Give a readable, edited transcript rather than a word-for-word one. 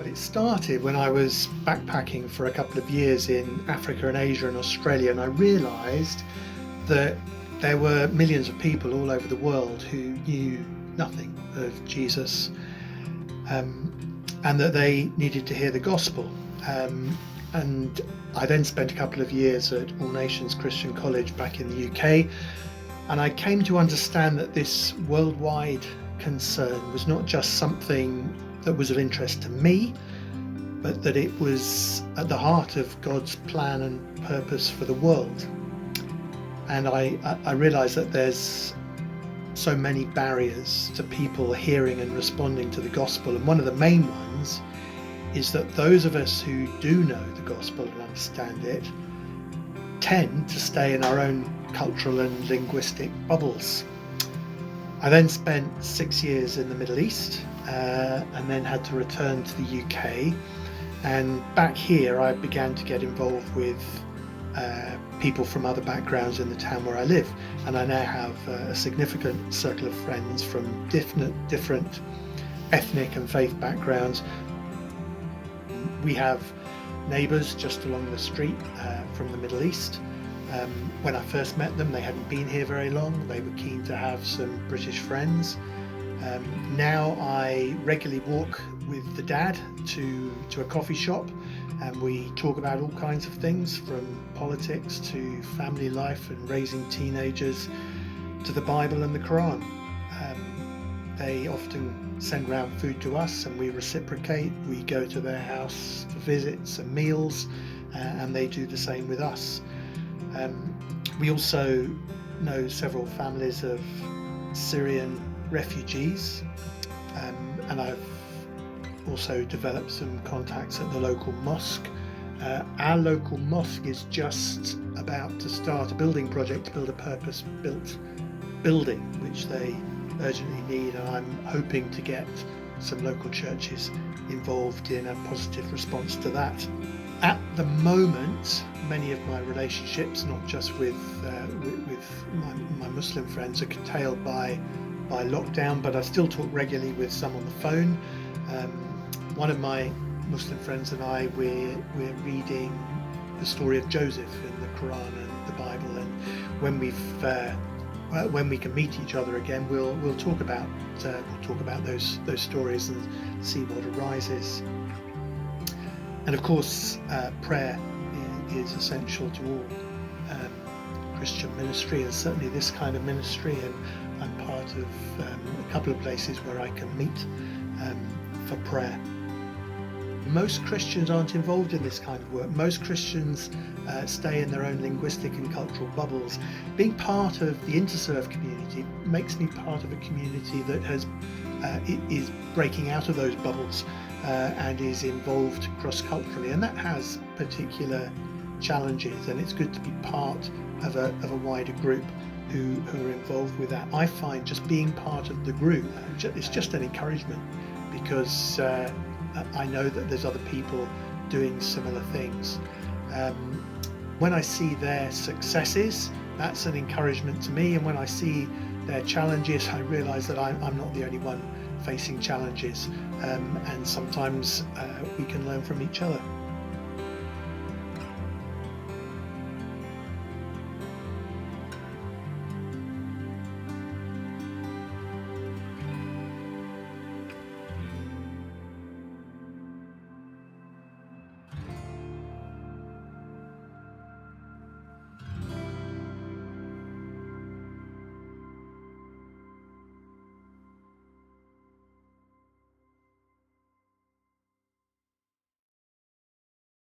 It started when I was backpacking for a couple of years in Africa and Asia and Australia, and I realised that there were millions of people all over the world who knew nothing of Jesus, and that they needed to hear the gospel. And I then spent a couple of years at All Nations Christian College back in the UK, and I came to understand that this worldwide concern was not just something that was of interest to me, but that it was at the heart of God's plan and purpose for the world. And I realised that there's so many barriers to people hearing and responding to the gospel, and one of the main ones is that those of us who do know the gospel and understand it tend to stay in our own cultural and linguistic bubbles. I then spent 6 years in the Middle East, and then had to return to the UK. And back here, I began to get involved with people from other backgrounds in the town where I live. And I now have a significant circle of friends from different ethnic and faith backgrounds. We have neighbours just along the street from the Middle East. When I first met them, they hadn't been here very long. They were keen to have some British friends. Now I regularly walk with the dad to a coffee shop, and we talk about all kinds of things, from politics to family life and raising teenagers to the Bible and the Quran. They often send round food to us and we reciprocate. We go to their house for visits and meals, and they do the same with us. We also know several families of Syrian refugees, and I've also developed some contacts at the local mosque. Our local mosque is just about to start a building project to build a purpose-built building, which they urgently need, and I'm hoping to get some local churches involved in a positive response to that. At the moment, many of my relationships, not just with my Muslim friends, are curtailed by lockdown, but I still talk regularly with some on the phone. One of my Muslim friends and I, we're reading the story of Joseph in the Quran and the Bible, and when we can meet each other again, we'll talk about those stories and see what arises. And of course, prayer is essential to all Christian ministry, and certainly this kind of ministry. And I'm part of a couple of places where I can meet for prayer. Most Christians aren't involved in this kind of work. Most Christians stay in their own linguistic and cultural bubbles. Being part of the Interserve community makes me part of a community that is breaking out of those bubbles and is involved cross-culturally, and that has particular challenges, and it's good to be part of a wider group who are involved with that. I find just being part of the group, it's just an encouragement, because I know that there's other people doing similar things. When I see their successes, that's an encouragement to me, and when I see their challenges, I realise that I'm not the only one facing challenges, and sometimes we can learn from each other.